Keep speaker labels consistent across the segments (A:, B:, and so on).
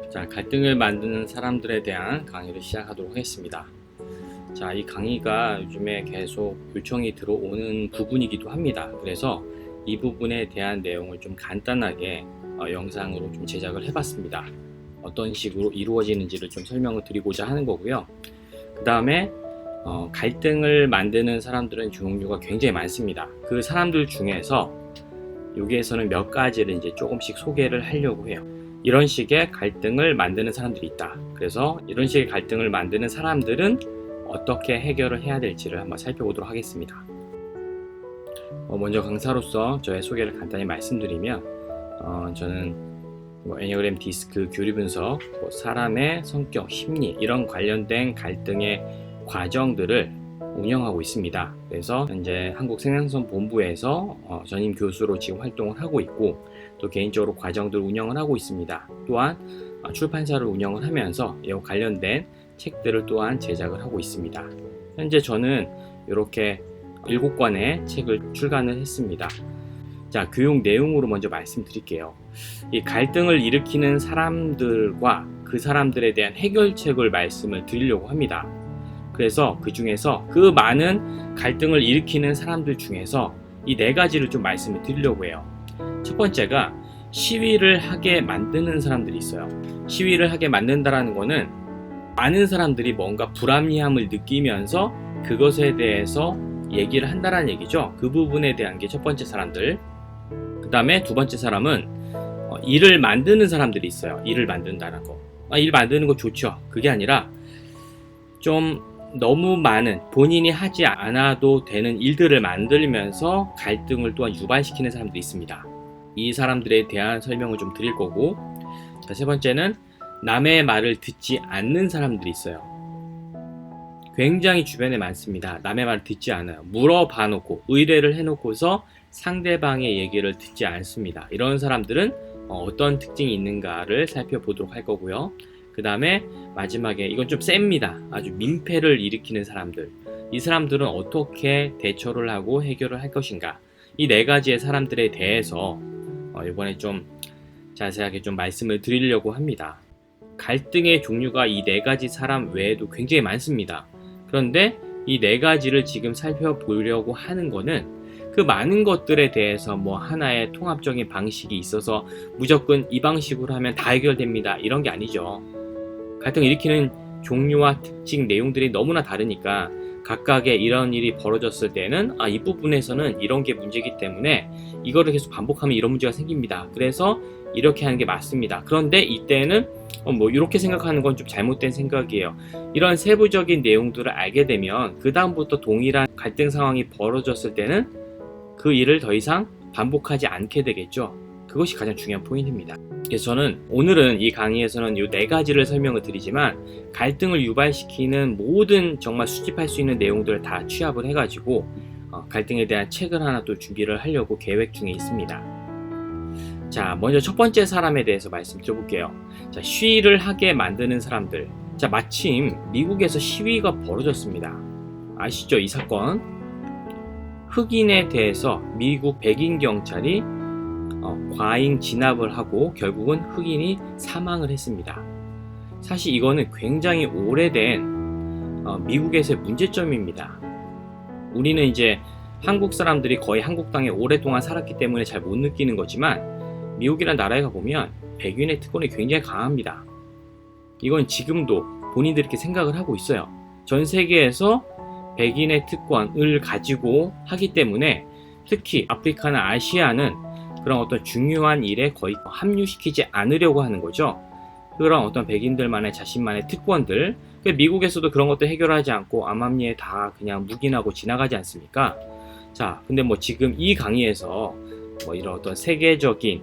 A: 자, 갈등을 만드는 사람들에 대한 강의를 시작하도록 하겠습니다. 자, 이 강의가 요즘에 계속 요청이 들어오는 부분이기도 합니다. 그래서 이 부분에 대한 내용을 좀 간단하게 영상으로 좀 제작을 해봤습니다. 어떤 식으로 이루어지는지를 좀 설명을 드리고자 하는 거고요. 그 다음에 갈등을 만드는 사람들은 종류가 굉장히 많습니다. 그 사람들 중에서 여기에서는 몇 가지를 이제 조금씩 소개를 하려고 해요. 이런 식의 갈등을 만드는 사람들이 있다. 그래서 이런 식의 갈등을 만드는 사람들은 어떻게 해결을 해야 될지를 한번 살펴보도록 하겠습니다. 먼저 강사로서 저의 소개를 간단히 말씀드리면 저는 애니어그램 디스크 교리 분석, 사람의 성격, 심리 이런 관련된 갈등의 과정들을 운영하고 있습니다. 그래서 현재 한국생명선본부에서 전임 교수로 지금 활동을 하고 있고, 또 개인적으로 과정들 운영을 하고 있습니다. 또한 출판사를 운영을 하면서 이와 관련된 책들을 또한 제작을 하고 있습니다. 현재 저는 이렇게 7권의 책을 출간을 했습니다. 자, 교육 내용으로 먼저 말씀드릴게요. 이 갈등을 일으키는 사람들과 그 사람들에 대한 해결책을 말씀을 드리려고 합니다. 그래서 그 중에서 그 많은 갈등을 일으키는 사람들 중에서 이 4가지를 좀 말씀을 드리려고 해요. 첫 번째가 시위를 하게 만드는 사람들이 있어요. 시위를 하게 만든다라는 거는 많은 사람들이 뭔가 불합리함을 느끼면서 그것에 대해서 얘기를 한다라는 얘기죠. 그 부분에 대한 게 첫 번째 사람들. 그 다음에 두 번째 사람은 일을 만드는 사람들이 있어요. 일을 만든다는 거. 일 만드는 거 좋죠. 그게 아니라 좀 너무 많은 본인이 하지 않아도 되는 일들을 만들면서 갈등을 또한 유발시키는 사람들이 있습니다. 이 사람들에 대한 설명을 좀 드릴 거고, 자, 세 번째는 남의 말을 듣지 않는 사람들이 있어요. 굉장히 주변에 많습니다. 남의 말을 듣지 않아요. 물어봐 놓고 의뢰를 해놓고서 상대방의 얘기를 듣지 않습니다. 이런 사람들은 어떤 특징이 있는가를 살펴보도록 할 거고요. 그 다음에 마지막에 이건 좀 셉니다. 아주 민폐를 일으키는 사람들. 이 사람들은 어떻게 대처를 하고 해결을 할 것인가. 이 4가지의 사람들에 대해서 이번에 좀 자세하게 좀 말씀을 드리려고 합니다. 갈등의 종류가 이 4가지 사람 외에도 굉장히 많습니다. 그런데 이 4가지를 지금 살펴보려고 하는 거는 그 많은 것들에 대해서 하나의 통합적인 방식이 있어서 무조건 이 방식으로 하면 다 해결됩니다. 이런 게 아니죠. 갈등을 일으키는 종류와 특징, 내용들이 너무나 다르니까 각각의 이런 일이 벌어졌을 때는 이 부분에서는 이런 게 문제이기 때문에 이거를 계속 반복하면 이런 문제가 생깁니다. 그래서 이렇게 하는 게 맞습니다. 그런데 이때는 이렇게 생각하는 건 좀 잘못된 생각이에요. 이런 세부적인 내용들을 알게 되면 그 다음부터 동일한 갈등 상황이 벌어졌을 때는 그 일을 더 이상 반복하지 않게 되겠죠. 그것이 가장 중요한 포인트입니다. 그래서 저는 오늘은 이 강의에서는 이 4가지를 설명을 드리지만 갈등을 유발시키는 모든 정말 수집할 수 있는 내용들을 다 취합을 해가지고 갈등에 대한 책을 하나 또 준비를 하려고 계획 중에 있습니다. 자, 먼저 첫 번째 사람에 대해서 말씀드려볼게요. 자, 시위를 하게 만드는 사람들. 자, 마침 미국에서 시위가 벌어졌습니다. 아시죠? 이 사건. 흑인에 대해서 미국 백인 경찰이 과잉 진압을 하고 결국은 흑인이 사망을 했습니다. 사실 이거는 굉장히 오래된 미국에서의 문제점입니다. 우리는 이제 한국 사람들이 거의 한국 땅에 오랫동안 살았기 때문에 잘 못 느끼는 거지만 미국이라는 나라에 가보면 백인의 특권이 굉장히 강합니다. 이건 지금도 본인들이 이렇게 생각을 하고 있어요. 전 세계에서 백인의 특권을 가지고 하기 때문에 특히 아프리카나 아시아는 그런 어떤 중요한 일에 거의 합류시키지 않으려고 하는 거죠. 그런 어떤 백인들만의 자신만의 특권들, 미국에서도 그런 것도 해결하지 않고 암암리에 다 그냥 묵인하고 지나가지 않습니까? 자, 근데 지금 이 강의에서 이런 어떤 세계적인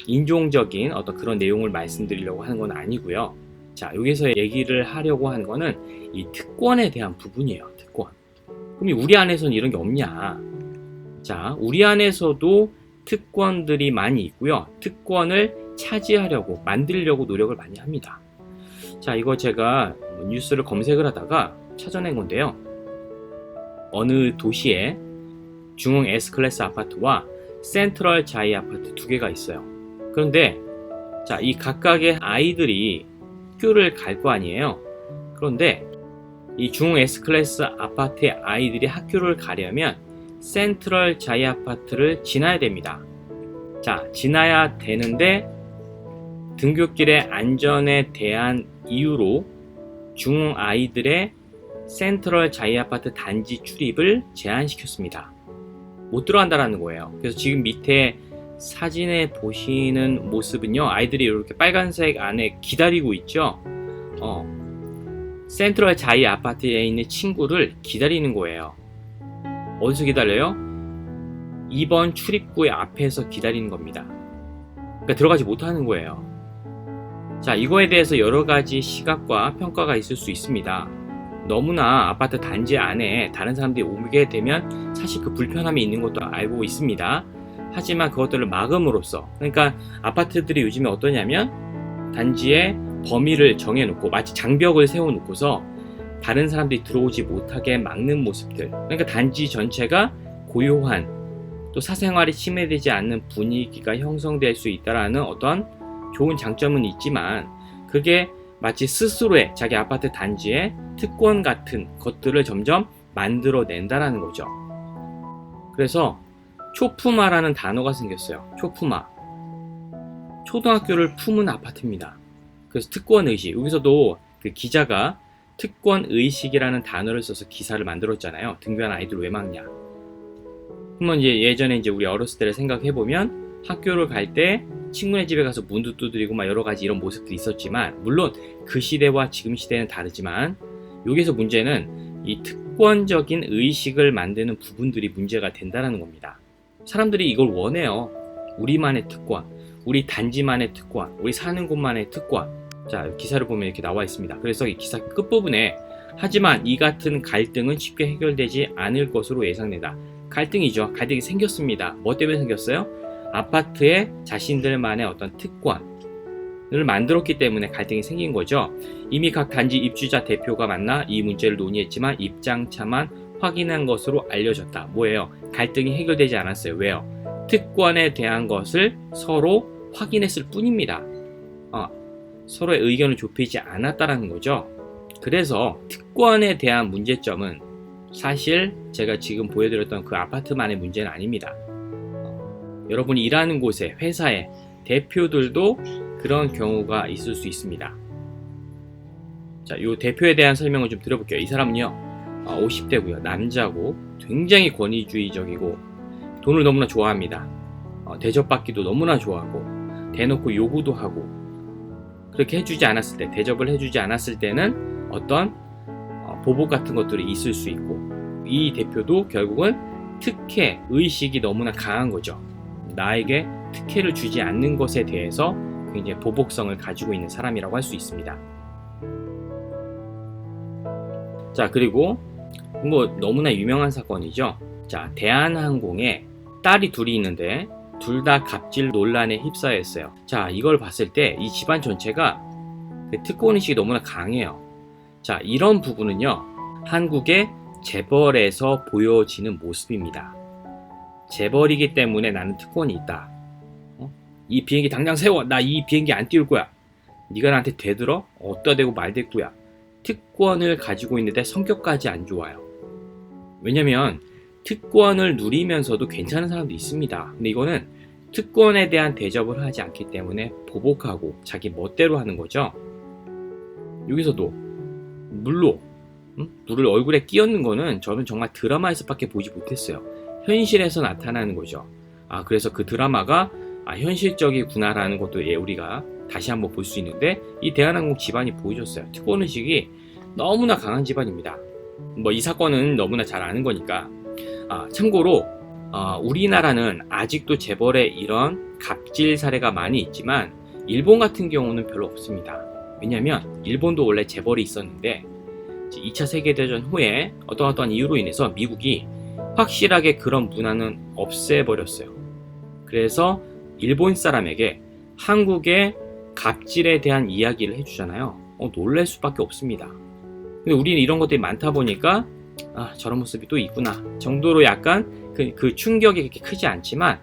A: 인종적인 어떤 그런 내용을 말씀드리려고 하는 건 아니고요. 자, 여기서 얘기를 하려고 하는 거는 이 특권에 대한 부분이에요. 특권. 그럼 우리 안에서는 이런 게 없냐? 자, 우리 안에서도 특권들이 많이 있고요. 특권을 차지하려고 만들려고 노력을 많이 합니다. 자, 이거 제가 뉴스를 검색을 하다가 찾아낸 건데요. 어느 도시에 중흥 S클래스 아파트와 센트럴 자이 아파트 2개가 있어요. 그런데 자, 이 각각의 아이들이 학교를 갈 거 아니에요. 그런데 이 중 S클래스 아파트의 아이들이 학교를 가려면 센트럴 자이 아파트를 지나야 됩니다. 자, 지나야 되는데 등굣길의 안전에 대한 이유로 중 아이들의 센트럴 자이 아파트 단지 출입을 제한시켰습니다. 못 들어간다라는 거예요. 그래서 지금 밑에 사진에 보시는 모습은요, 아이들이 이렇게 빨간색 안에 기다리고 있죠. 센트럴 자이 아파트에 있는 친구를 기다리는 거예요. 어디서 기다려요? 2번 출입구의 앞에서 기다리는 겁니다. 그러니까 들어가지 못하는 거예요. 자, 이거에 대해서 여러 가지 시각과 평가가 있을 수 있습니다. 너무나 아파트 단지 안에 다른 사람들이 오게 되면 사실 그 불편함이 있는 것도 알고 있습니다. 하지만 그것들을 막음으로써, 그러니까 아파트들이 요즘에 어떠냐면 단지에 범위를 정해놓고 마치 장벽을 세워놓고서 다른 사람들이 들어오지 못하게 막는 모습들, 그러니까 단지 전체가 고요한, 또 사생활이 침해되지 않는 분위기가 형성될 수 있다는 어떤 좋은 장점은 있지만, 그게 마치 스스로의 자기 아파트 단지의 특권 같은 것들을 점점 만들어낸다라는 거죠. 그래서 초품화라는 단어가 생겼어요. 초품화. 초등학교를 품은 아파트입니다. 그래서 특권의식. 여기서도 그 기자가 특권의식이라는 단어를 써서 기사를 만들었잖아요. 등교한 아이들 왜 막냐. 그러면 이제 예전에 이제 우리 어렸을 때를 생각해보면 학교를 갈 때 친구네 집에 가서 문도 두드리고 막 여러 가지 이런 모습들이 있었지만, 물론 그 시대와 지금 시대는 다르지만 여기서 문제는 이 특권적인 의식을 만드는 부분들이 문제가 된다는 겁니다. 사람들이 이걸 원해요. 우리만의 특권, 우리 단지만의 특권, 우리 사는 곳만의 특권. 자, 기사를 보면 이렇게 나와 있습니다. 그래서 이 기사 끝부분에 하지만 이 같은 갈등은 쉽게 해결되지 않을 것으로 예상된다. 갈등이죠. 갈등이 생겼습니다. 뭐 때문에 생겼어요? 아파트에 자신들만의 어떤 특권을 만들었기 때문에 갈등이 생긴 거죠. 이미 각 단지 입주자 대표가 만나 이 문제를 논의했지만 입장차만 확인한 것으로 알려졌다. 뭐예요? 갈등이 해결되지 않았어요. 왜요? 특권에 대한 것을 서로 확인했을 뿐입니다. 서로의 의견을 좁히지 않았다라는 거죠. 그래서 특권에 대한 문제점은 사실 제가 지금 보여드렸던 그 아파트만의 문제는 아닙니다. 여러분이 일하는 곳에, 회사에 대표들도 그런 경우가 있을 수 있습니다. 자, 이 대표에 대한 설명을 좀 드려볼게요. 이 사람은요, 50대고요, 남자고, 굉장히 권위주의적이고 돈을 너무나 좋아합니다. 대접받기도 너무나 좋아하고 대놓고 요구도 하고, 그렇게 해주지 않았을 때, 대접을 해주지 않았을 때는 어떤 보복 같은 것들이 있을 수 있고, 이 대표도 결국은 특혜 의식이 너무나 강한 거죠. 나에게 특혜를 주지 않는 것에 대해서 굉장히 보복성을 가지고 있는 사람이라고 할 수 있습니다. 자, 그리고 뭐 너무나 유명한 사건이죠. 자, 대한항공에 딸이 둘이 있는데 둘 다 갑질 논란에 휩싸여 있어요. 자, 이걸 봤을 때 이 집안 전체가 그 특권의식이 너무나 강해요. 자, 이런 부분은요, 한국의 재벌에서 보여지는 모습입니다. 재벌이기 때문에 나는 특권이 있다. 이 비행기 당장 세워. 나 이 비행기 안 띄울 거야. 네가 나한테 대들어? 어디다 대고 말대꾸야. 특권을 가지고 있는데 성격까지 안 좋아요. 왜냐면 특권을 누리면서도 괜찮은 사람도 있습니다. 근데 이거는 특권에 대한 대접을 하지 않기 때문에 보복하고 자기 멋대로 하는 거죠. 여기서도 물을 얼굴에 끼얹는 거는 저는 정말 드라마에서밖에 보지 못했어요. 현실에서 나타나는 거죠. 그래서 그 드라마가 현실적이구나라는 것도 우리가 다시 한번 볼 수 있는데, 이 대한항공 집안이 보여줬어요. 특권의식이 너무나 강한 집안입니다. 뭐 이 사건은 너무나 잘 아는 거니까. 참고로 우리나라는 아직도 재벌의 이런 갑질 사례가 많이 있지만 일본 같은 경우는 별로 없습니다. 왜냐하면 일본도 원래 재벌이 있었는데 2차 세계대전 후에 어떠한 이유로 인해서 미국이 확실하게 그런 문화는 없애버렸어요. 그래서 일본 사람에게 한국의 갑질에 대한 이야기를 해주잖아요. 놀랄 수밖에 없습니다. 근데 우리는 이런 것들이 많다 보니까 저런 모습이 또 있구나 정도로 약간 그 충격이 그렇게 크지 않지만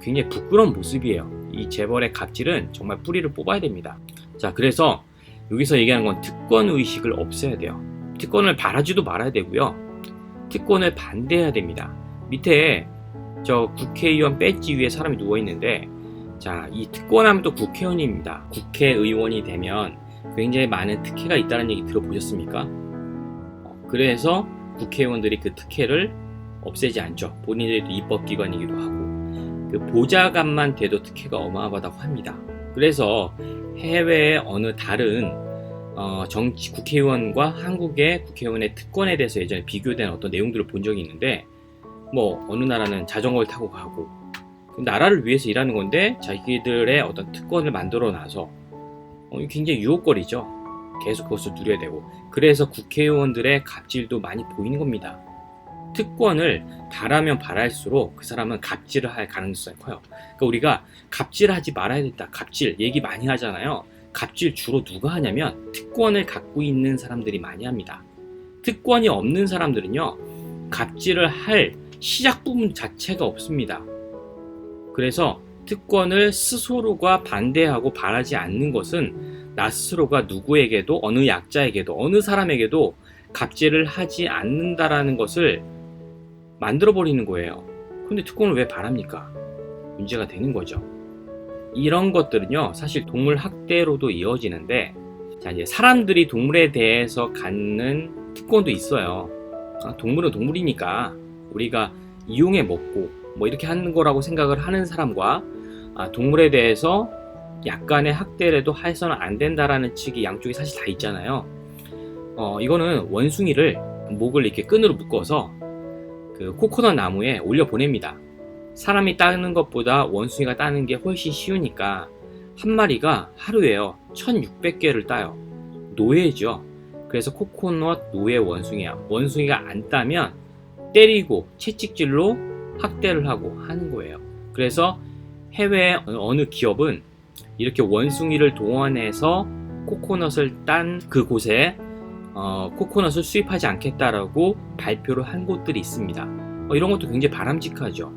A: 굉장히 부끄러운 모습이에요. 이 재벌의 갑질은 정말 뿌리를 뽑아야 됩니다. 자, 그래서 여기서 얘기하는 건 특권 의식을 없애야 돼요. 특권을 바라지도 말아야 되고요. 특권을 반대해야 됩니다. 밑에 저 국회의원 배지 위에 사람이 누워 있는데, 자, 이 특권하면 또 국회의원입니다. 국회의원이 되면 굉장히 많은 특혜가 있다는 얘기 들어보셨습니까? 그래서 국회의원들이 그 특혜를 없애지 않죠. 본인들도 입법기관이기도 하고, 그 보좌관만 돼도 특혜가 어마어마하다고 합니다. 그래서 해외의 어느 다른 정치 국회의원과 한국의 국회의원의 특권에 대해서 예전에 비교된 어떤 내용들을 본 적이 있는데, 뭐 어느 나라는 자전거를 타고 가고, 나라를 위해서 일하는 건데 자기들의 어떤 특권을 만들어 놔서 굉장히 유혹거리죠. 계속 그것을 누려야 되고, 그래서 국회의원들의 갑질도 많이 보이는 겁니다. 특권을 바라면 바랄수록 그 사람은 갑질을 할 가능성이 커요. 그러니까 우리가 갑질하지 말아야 된다, 갑질 얘기 많이 하잖아요. 갑질 주로 누가 하냐면 특권을 갖고 있는 사람들이 많이 합니다. 특권이 없는 사람들은요, 갑질을 할 시작 부분 자체가 없습니다. 그래서 특권을 스스로가 반대하고 바라지 않는 것은 나 스스로가 누구에게도, 어느 약자에게도, 어느 사람에게도 갑질을 하지 않는다라는 것을 만들어버리는 거예요. 근데 특권을 왜 바랍니까? 문제가 되는 거죠. 이런 것들은요, 사실 동물 학대로도 이어지는데, 자, 이제 사람들이 동물에 대해서 갖는 특권도 있어요. 동물은 동물이니까 우리가 이용해 먹고 뭐 이렇게 하는 거라고 생각을 하는 사람과, 동물에 대해서 약간의 학대라도 해서는 안 된다라는 측이 양쪽이 사실 다 있잖아요. 이거는 원숭이를 목을 이렇게 끈으로 묶어서 그 코코넛 나무에 올려 보냅니다. 사람이 따는 것보다 원숭이가 따는 게 훨씬 쉬우니까 한 마리가 하루에요 1600개를 따요. 노예죠. 그래서 코코넛 노예 원숭이야. 원숭이가 안 따면 때리고 채찍질로 학대를 하고 하는 거예요. 그래서 해외 어느 기업은 이렇게 원숭이를 동원해서 코코넛을 딴 그곳에 코코넛을 수입하지 않겠다라고 발표를 한 곳들이 있습니다. 이런 것도 굉장히 바람직하죠.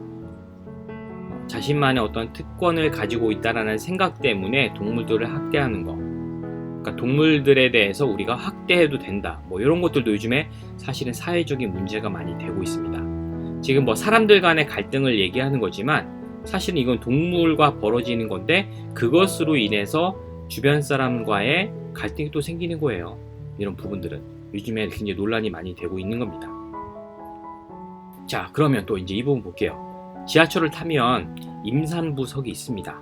A: 자신만의 어떤 특권을 가지고 있다라는 생각 때문에 동물들을 학대하는 거, 그러니까 동물들에 대해서 우리가 학대해도 된다, 뭐 이런 것들도 요즘에 사실은 사회적인 문제가 많이 되고 있습니다. 지금 뭐 사람들 간의 갈등을 얘기하는 거지만 사실은 이건 동물과 벌어지는 건데, 그것으로 인해서 주변 사람과의 갈등이 또 생기는 거예요. 이런 부분들은 요즘에 굉장히 논란이 많이 되고 있는 겁니다. 자, 그러면 또 이제 이 부분 볼게요. 지하철을 타면 임산부석이 있습니다.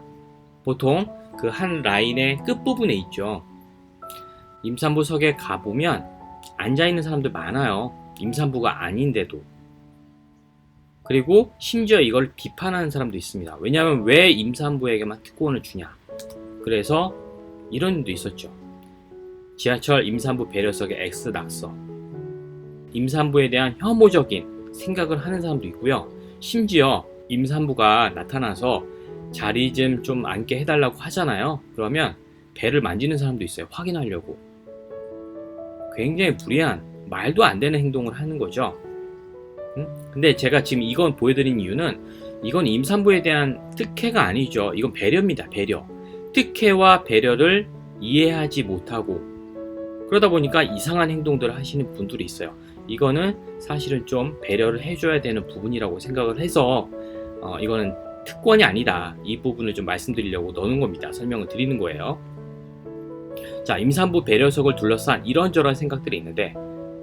A: 보통 그 한 라인의 끝부분에 있죠. 임산부석에 가보면 앉아있는 사람들 많아요. 임산부가 아닌데도. 그리고 심지어 이걸 비판하는 사람도 있습니다. 왜냐하면 왜 임산부에게만 특권을 주냐. 그래서 이런 일도 있었죠. 지하철 임산부 배려석의 X 낙서. 임산부에 대한 혐오적인 생각을 하는 사람도 있고요. 심지어 임산부가 나타나서 자리 좀 앉게 해달라고 하잖아요. 그러면 배를 만지는 사람도 있어요. 확인하려고. 굉장히 불이한, 말도 안 되는 행동을 하는 거죠. 근데 제가 지금 이건 보여드린 이유는, 이건 임산부에 대한 특혜가 아니죠. 이건 배려입니다. 배려. 특혜와 배려를 이해하지 못하고 그러다 보니까 이상한 행동들을 하시는 분들이 있어요. 이거는 사실은 좀 배려를 해줘야 되는 부분이라고 생각을 해서 이거는 특권이 아니다, 이 부분을 좀 말씀드리려고 넣는 겁니다. 설명을 드리는 거예요. 자, 임산부 배려석을 둘러싼 이런저런 생각들이 있는데,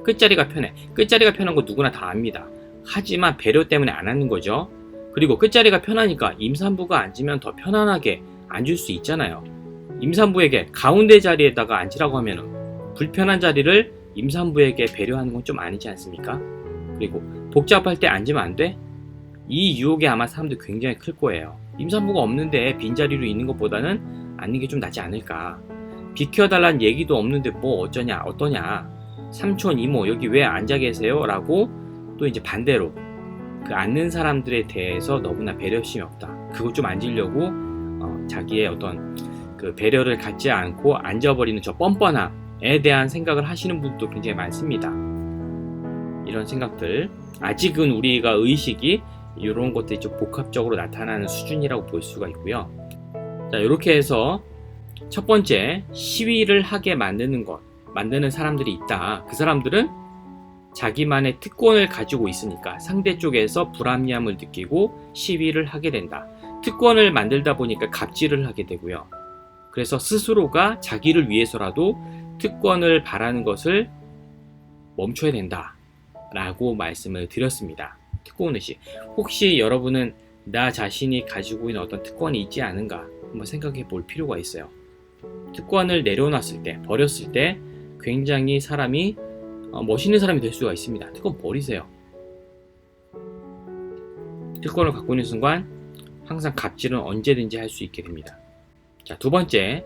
A: 끝자리가 편해. 끝자리가 편한 거 누구나 다 압니다. 하지만 배려 때문에 안 하는 거죠. 그리고 끝자리가 편하니까 임산부가 앉으면 더 편안하게 앉을 수 있잖아요. 임산부에게 가운데 자리에다가 앉으라고 하면은 불편한 자리를 임산부에게 배려하는 건 좀 아니지 않습니까? 그리고 복잡할 때 앉으면 안 돼? 이 유혹이 아마 사람들 굉장히 클 거예요. 임산부가 없는데 빈자리로 있는 것보다는 앉는 게 좀 낫지 않을까. 비켜달라는 얘기도 없는데 뭐 어쩌냐 어떠냐, 삼촌 이모 여기 왜 앉아 계세요? 라고 또 이제 반대로 그 앉는 사람들에 대해서 너무나 배려심이 없다, 그것 좀 앉으려고 자기의 어떤 그 배려를 갖지 않고 앉아버리는 저 뻔뻔함에 대한 생각을 하시는 분도 굉장히 많습니다. 이런 생각들, 아직은 우리가 의식이 이런 것들이 좀 복합적으로 나타나는 수준이라고 볼 수가 있고요. 자, 이렇게 해서 첫 번째, 시위를 하게 만드는 사람들이 있다. 그 사람들은 자기만의 특권을 가지고 있으니까 상대 쪽에서 불합리함을 느끼고 시위를 하게 된다. 특권을 만들다 보니까 갑질을 하게 되고요. 그래서 스스로가 자기를 위해서라도 특권을 바라는 것을 멈춰야 된다 라고 말씀을 드렸습니다. 특권의식. 혹시 여러분은 나 자신이 가지고 있는 어떤 특권이 있지 않은가 한번 생각해 볼 필요가 있어요. 특권을 내려놨을 때, 버렸을 때 굉장히 사람이 멋있는 사람이 될 수가 있습니다. 특권 버리세요. 특권을 갖고 있는 순간 항상 갑질은 언제든지 할 수 있게 됩니다. 자, 두 번째,